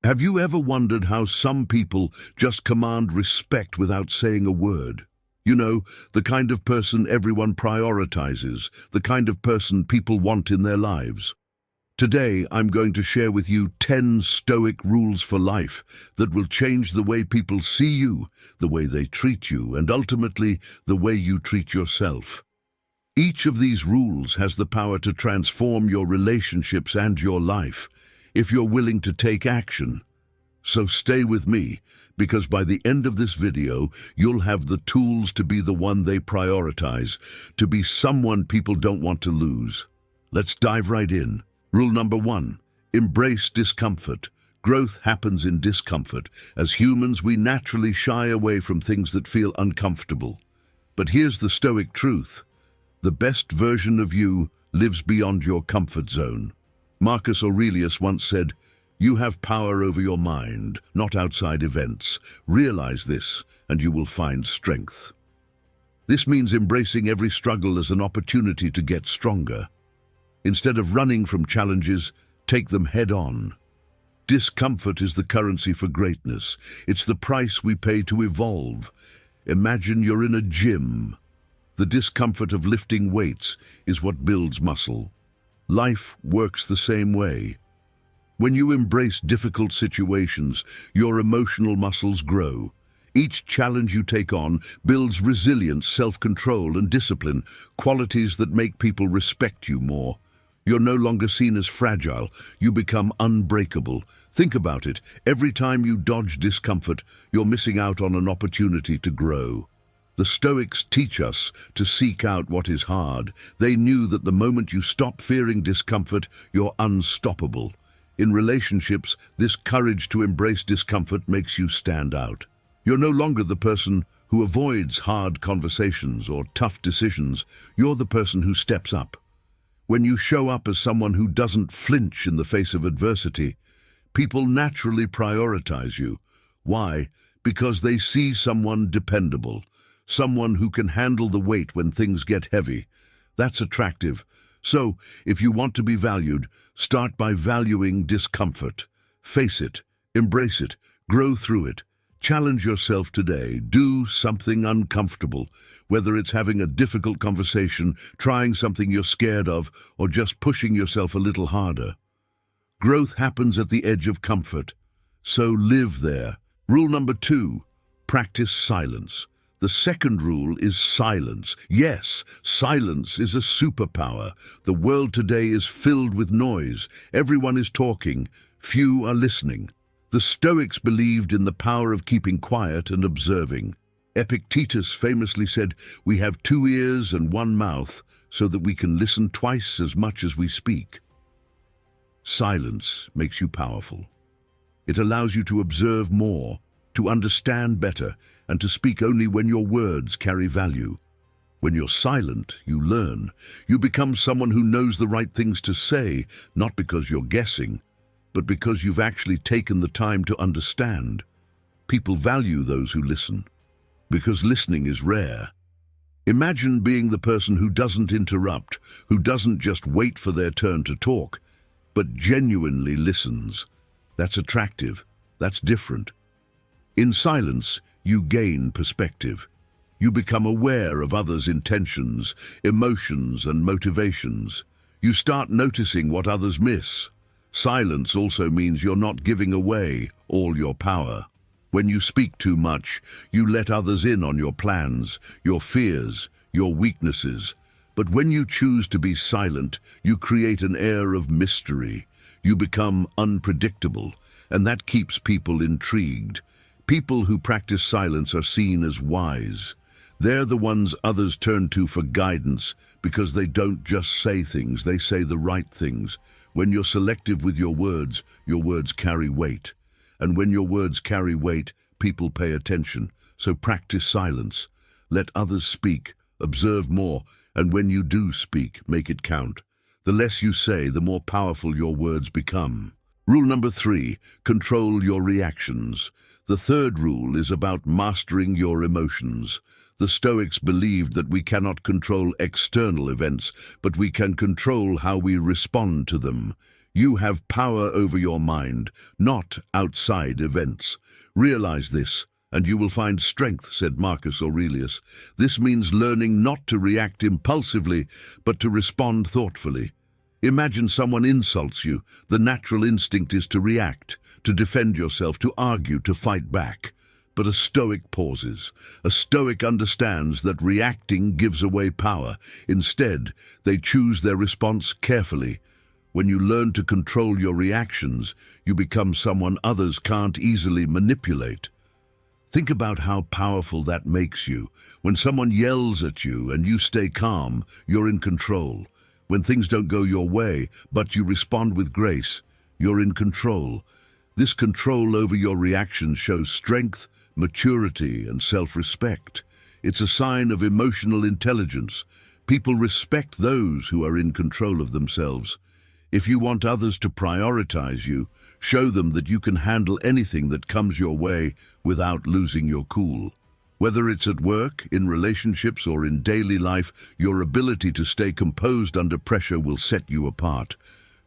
Have you ever wondered how some people just command respect without saying a word? You know, the kind of person everyone prioritizes, the kind of person people want in their lives. Today, I'm going to share with you 10 Stoic rules for life that will change the way people see you, the way they treat you, and ultimately, the way you treat yourself. Each of these rules has the power to transform your relationships and your life, if you're willing to take action. So stay with me, because by the end of this video, you'll have the tools to be the one they prioritize, to be someone people don't want to lose. Let's dive right in. Rule number 1, embrace discomfort. Growth happens in discomfort. As humans, we naturally shy away from things that feel uncomfortable. But here's the Stoic truth. The best version of you lives beyond your comfort zone. Marcus Aurelius once said, "You have power over your mind, not outside events. Realize this, and you will find strength." This means embracing every struggle as an opportunity to get stronger. Instead of running from challenges, take them head on. Discomfort is the currency for greatness. It's the price we pay to evolve. Imagine you're in a gym. The discomfort of lifting weights is what builds muscle. Life works the same way. When you embrace difficult situations, your emotional muscles grow. Each challenge you take on builds resilience, self-control, and discipline, qualities that make people respect you more. You're no longer seen as fragile, you become unbreakable. Think about it, every time you dodge discomfort, you're missing out on an opportunity to grow. The Stoics teach us to seek out what is hard. They knew that the moment you stop fearing discomfort, you're unstoppable. In relationships, this courage to embrace discomfort makes you stand out. You're no longer the person who avoids hard conversations or tough decisions. You're the person who steps up. When you show up as someone who doesn't flinch in the face of adversity, people naturally prioritize you. Why? Because they see someone dependable, someone who can handle the weight when things get heavy. That's attractive. So, if you want to be valued, start by valuing discomfort. Face it, embrace it, grow through it. Challenge yourself today. Do something uncomfortable, whether it's having a difficult conversation, trying something you're scared of, or just pushing yourself a little harder. Growth happens at the edge of comfort, so live there. Rule number 2, practice silence. The second rule is silence. Yes, silence is a superpower. The world today is filled with noise. Everyone is talking. Few are listening. The Stoics believed in the power of keeping quiet and observing. Epictetus famously said, "We have 2 ears and 1 mouth, so that we can listen twice as much as we speak." Silence makes you powerful. It allows you to observe more, to understand better, and to speak only when your words carry value. When you're silent, you learn. You become someone who knows the right things to say, not because you're guessing, but because you've actually taken the time to understand. People value those who listen, because listening is rare. Imagine being the person who doesn't interrupt, who doesn't just wait for their turn to talk, but genuinely listens. That's attractive. That's different. In silence, you gain perspective. You become aware of others' intentions, emotions, and motivations. You start noticing what others miss. Silence also means you're not giving away all your power. When you speak too much, you let others in on your plans, your fears, your weaknesses. But when you choose to be silent, you create an air of mystery. You become unpredictable, and that keeps people intrigued. People who practice silence are seen as wise. They're the ones others turn to for guidance, because they don't just say things, they say the right things. When you're selective with your words carry weight. And when your words carry weight, people pay attention. So practice silence. Let others speak, observe more, and when you do speak, make it count. The less you say, the more powerful your words become. Rule number 3, control your reactions. The third rule is about mastering your emotions. The Stoics believed that we cannot control external events, but we can control how we respond to them. You have power over your mind, not outside events. Realize this, and you will find strength, said Marcus Aurelius. This means learning not to react impulsively, but to respond thoughtfully. Imagine someone insults you. The natural instinct is to react, to defend yourself, to argue, to fight back. But a Stoic pauses. A Stoic understands that reacting gives away power. Instead, they choose their response carefully. When you learn to control your reactions, you become someone others can't easily manipulate. Think about how powerful that makes you. When someone yells at you and you stay calm, you're in control. When things don't go your way, but you respond with grace, you're in control. This control over your reactions shows strength, maturity, and self-respect. It's a sign of emotional intelligence. People respect those who are in control of themselves. If you want others to prioritize you, show them that you can handle anything that comes your way without losing your cool. Whether it's at work, in relationships, or in daily life, your ability to stay composed under pressure will set you apart.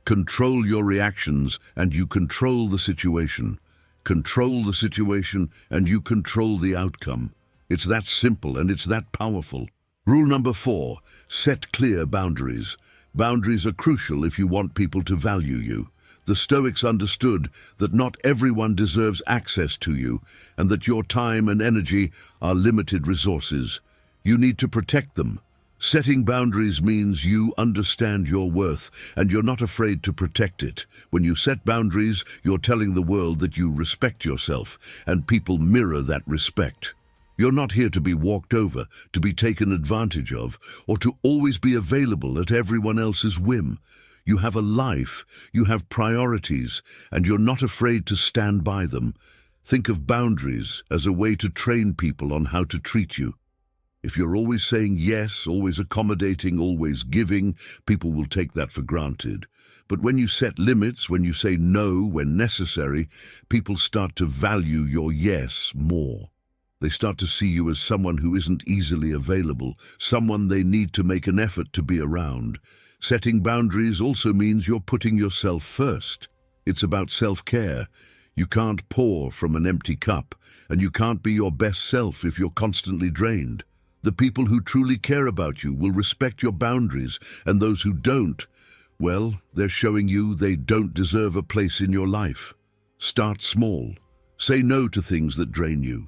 Control your reactions and you control the situation. Control the situation and you control the outcome. It's that simple and it's that powerful. Rule number 4, set clear boundaries. Boundaries are crucial if you want people to value you. The Stoics understood that not everyone deserves access to you and that your time and energy are limited resources. You need to protect them. Setting boundaries means you understand your worth and you're not afraid to protect it. When you set boundaries, you're telling the world that you respect yourself, and people mirror that respect. You're not here to be walked over, to be taken advantage of, or to always be available at everyone else's whim. You have a life, you have priorities, and you're not afraid to stand by them. Think of boundaries as a way to train people on how to treat you. If you're always saying yes, always accommodating, always giving, people will take that for granted. But when you set limits, when you say no when necessary, people start to value your yes more. They start to see you as someone who isn't easily available, someone they need to make an effort to be around. Setting boundaries also means you're putting yourself first. It's about self-care. You can't pour from an empty cup, and you can't be your best self if you're constantly drained. The people who truly care about you will respect your boundaries, and those who don't, well, they're showing you they don't deserve a place in your life. Start small. Say no to things that drain you.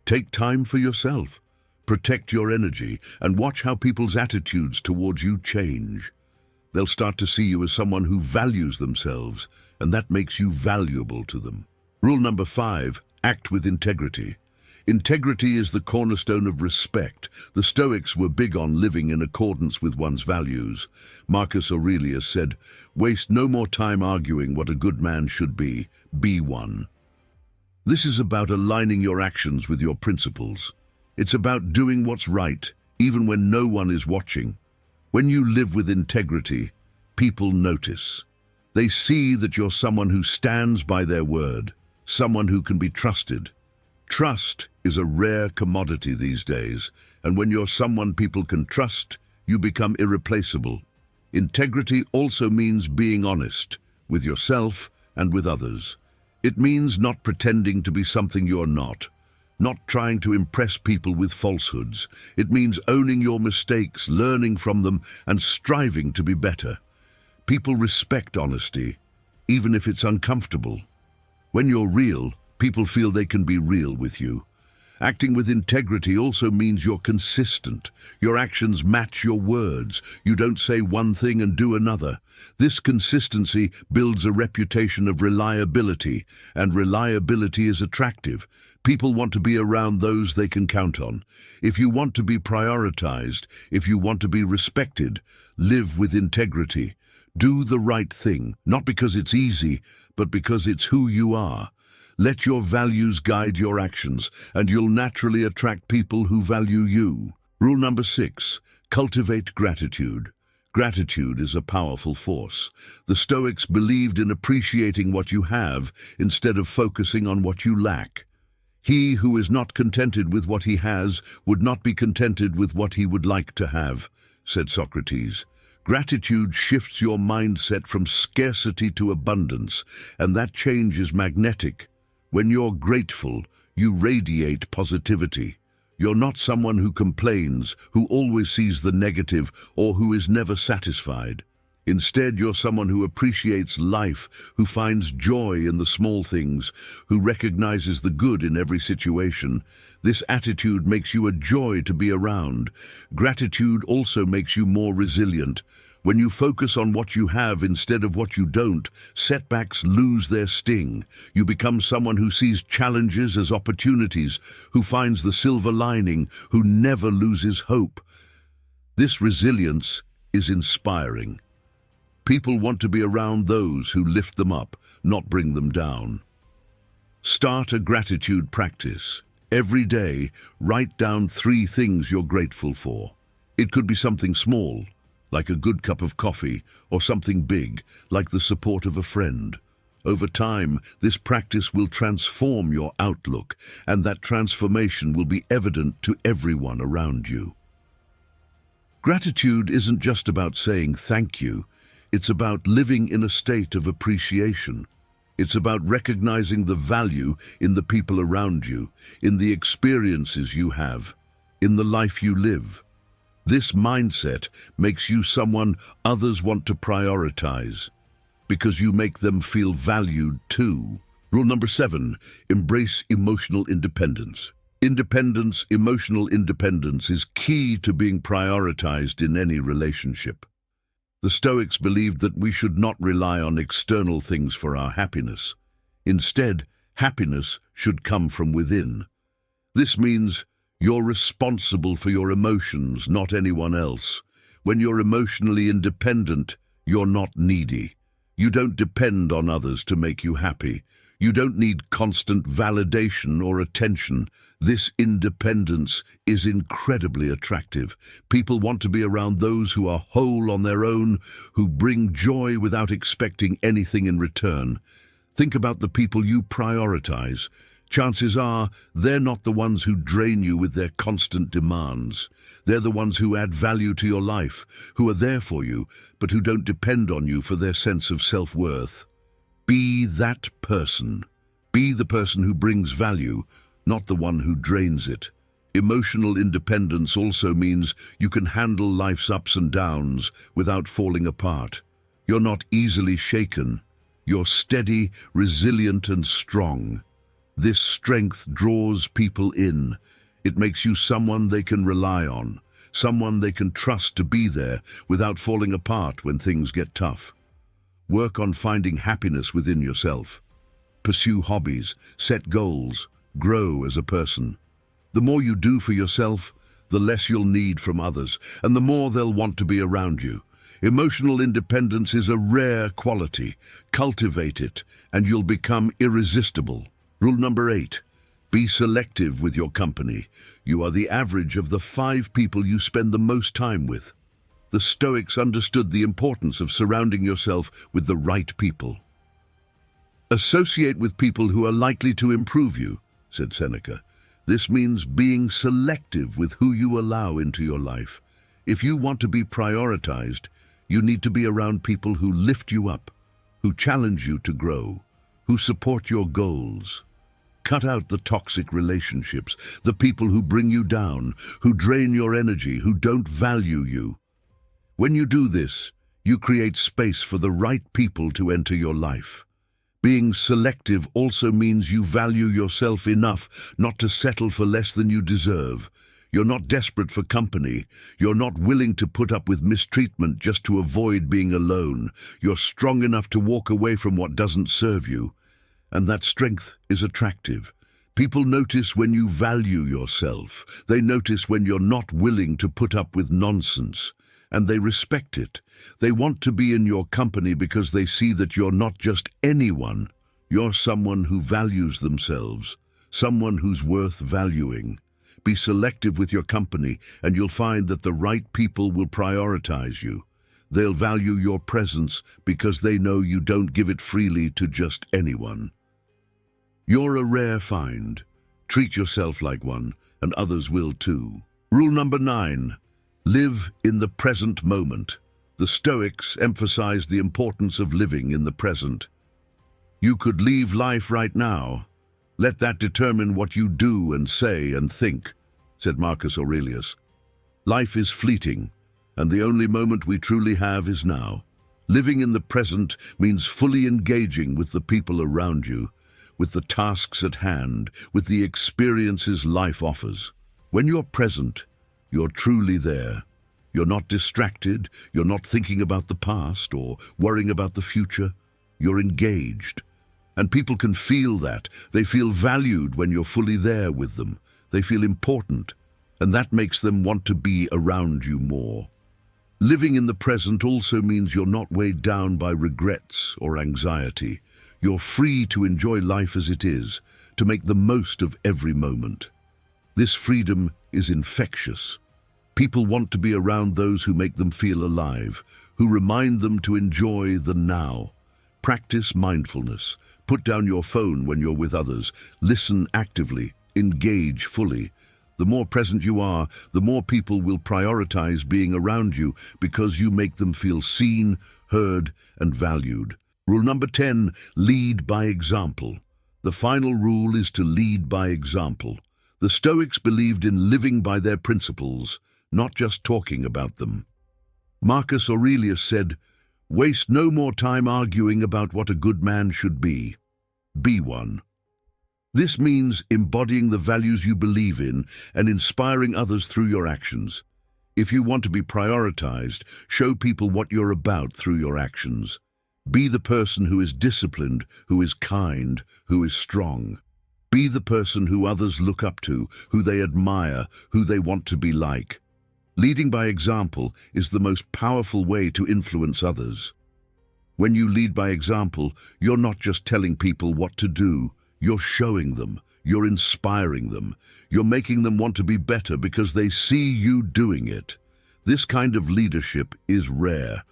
Take time for yourself. Protect your energy, and watch how people's attitudes towards you change. They'll start to see you as someone who values themselves, and that makes you valuable to them. Rule number 5, act with integrity. Integrity is the cornerstone of respect. The Stoics were big on living in accordance with one's values. Marcus Aurelius said, "Waste no more time arguing what a good man should be one." This is about aligning your actions with your principles. It's about doing what's right, even when no one is watching. When you live with integrity, people notice. They see that you're someone who stands by their word, someone who can be trusted. Trust is a rare commodity these days, and when you're someone people can trust, you become irreplaceable. Integrity also means being honest with yourself and with others. It means not pretending to be something you're not trying to impress people with falsehoods. It means owning your mistakes, learning from them, and striving to be better. People respect honesty, even if it's uncomfortable. When you're real, people feel they can be real with you. Acting with integrity also means you're consistent. Your actions match your words. You don't say one thing and do another. This consistency builds a reputation of reliability, and reliability is attractive. People want to be around those they can count on. If you want to be prioritized, if you want to be respected, live with integrity. Do the right thing, not because it's easy, but because it's who you are. Let your values guide your actions, and you'll naturally attract people who value you. Rule number 6, cultivate gratitude. Gratitude is a powerful force. The Stoics believed in appreciating what you have instead of focusing on what you lack. He who is not contented with what he has would not be contented with what he would like to have, said Socrates. Gratitude shifts your mindset from scarcity to abundance, and that change is magnetic. When you're grateful, you radiate positivity. You're not someone who complains, who always sees the negative, or who is never satisfied. Instead, you're someone who appreciates life, who finds joy in the small things, who recognizes the good in every situation. This attitude makes you a joy to be around. Gratitude also makes you more resilient. When you focus on what you have instead of what you don't, setbacks lose their sting. You become someone who sees challenges as opportunities, who finds the silver lining, who never loses hope. This resilience is inspiring. People want to be around those who lift them up, not bring them down. Start a gratitude practice. Every day, write down 3 things you're grateful for. It could be something small, like a good cup of coffee, or something big, like the support of a friend. Over time, this practice will transform your outlook, and that transformation will be evident to everyone around you. Gratitude isn't just about saying thank you. It's about living in a state of appreciation. It's about recognizing the value in the people around you, in the experiences you have, in the life you live. This mindset makes you someone others want to prioritize, because you make them feel valued too. Rule number 7, embrace emotional independence. Emotional independence is key to being prioritized in any relationship. The Stoics believed that we should not rely on external things for our happiness. Instead, happiness should come from within. This means you're responsible for your emotions, not anyone else. When you're emotionally independent, you're not needy. You don't depend on others to make you happy. You don't need constant validation or attention. This independence is incredibly attractive. People want to be around those who are whole on their own, who bring joy without expecting anything in return. Think about the people you prioritize. Chances are they're not the ones who drain you with their constant demands. They're the ones who add value to your life, who are there for you, but who don't depend on you for their sense of self-worth. Be that person. Be the person who brings value, not the one who drains it. Emotional independence also means you can handle life's ups and downs without falling apart. You're not easily shaken. You're steady, resilient, and strong. This strength draws people in. It makes you someone they can rely on, someone they can trust to be there without falling apart when things get tough. Work on finding happiness within yourself. Pursue hobbies, set goals, grow as a person. The more you do for yourself, the less you'll need from others, and the more they'll want to be around you. Emotional independence is a rare quality. Cultivate it, and you'll become irresistible. Rule number 8. Be selective with your company. You are the average of the 5 people you spend the most time with. The Stoics understood the importance of surrounding yourself with the right people. Associate with people who are likely to improve you, said Seneca. This means being selective with who you allow into your life. If you want to be prioritized, you need to be around people who lift you up, who challenge you to grow, who support your goals. Cut out the toxic relationships, the people who bring you down, who drain your energy, who don't value you. When you do this, you create space for the right people to enter your life. Being selective also means you value yourself enough not to settle for less than you deserve. You're not desperate for company. You're not willing to put up with mistreatment just to avoid being alone. You're strong enough to walk away from what doesn't serve you. And that strength is attractive. People notice when you value yourself. They notice when you're not willing to put up with nonsense. And they respect it. They want to be in your company because they see that you're not just anyone. You're someone who values themselves, someone who's worth valuing. Be selective with your company, and you'll find that the right people will prioritize you. They'll value your presence because they know you don't give it freely to just anyone. You're a rare find. Treat yourself like one, and others will too. Rule number 9. Live in the present moment. The Stoics emphasized the importance of living in the present. You could leave life right now. Let that determine what you do and say and think, said Marcus Aurelius. Life is fleeting, and the only moment we truly have is now. Living in the present means fully engaging with the people around you, with the tasks at hand, with the experiences life offers. When you're present, you're truly there. You're not distracted, you're not thinking about the past or worrying about the future. You're engaged. And people can feel that. They feel valued when you're fully there with them. They feel important, and that makes them want to be around you more. Living in the present also means you're not weighed down by regrets or anxiety. You're free to enjoy life as it is, to make the most of every moment. This freedom is infectious. People want to be around those who make them feel alive, who remind them to enjoy the now. Practice mindfulness. Put down your phone when you're with others. Listen actively. Engage fully. The more present you are, the more people will prioritize being around you because you make them feel seen, heard, and valued. Rule number 10, lead by example. The final rule is to lead by example. The Stoics believed in living by their principles, not just talking about them. Marcus Aurelius said, "Waste no more time arguing about what a good man should be. Be one." This means embodying the values you believe in and inspiring others through your actions. If you want to be prioritized, show people what you're about through your actions. Be the person who is disciplined, who is kind, who is strong. Be the person who others look up to, who they admire, who they want to be like. Leading by example is the most powerful way to influence others. When you lead by example, you're not just telling people what to do. You're showing them, you're inspiring them, you're making them want to be better because they see you doing it. This kind of leadership is rare.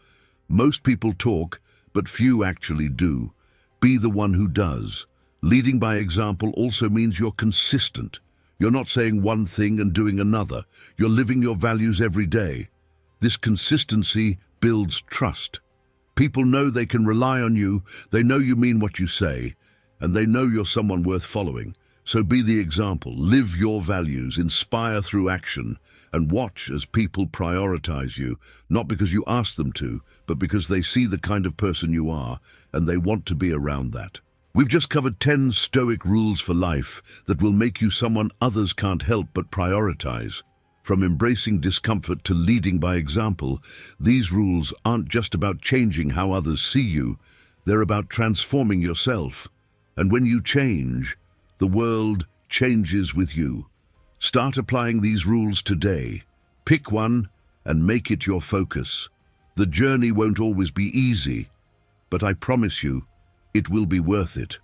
Most people talk, but few actually do. Be the one who does. Leading by example also means you're consistent. You're not saying one thing and doing another. You're living your values every day. This consistency builds trust. People know they can rely on you, they know you mean what you say, and they know you're someone worth following. So be the example, live your values, inspire through action, and watch as people prioritize you, not because you ask them to, but because they see the kind of person you are, and they want to be around that. We've just covered 10 Stoic rules for life that will make you someone others can't help but prioritize. From embracing discomfort to leading by example, these rules aren't just about changing how others see you, they're about transforming yourself. And when you change, the world changes with you. Start applying these rules today. Pick one and make it your focus. The journey won't always be easy, but I promise you, it will be worth it.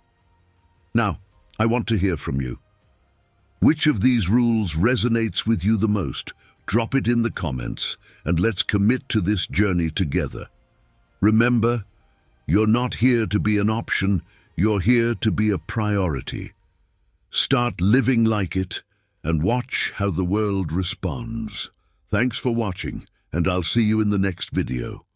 Now, I want to hear from you. Which of these rules resonates with you the most? Drop it in the comments, and let's commit to this journey together. Remember, you're not here to be an option, you're here to be a priority. Start living like it, and watch how the world responds. Thanks for watching, and I'll see you in the next video.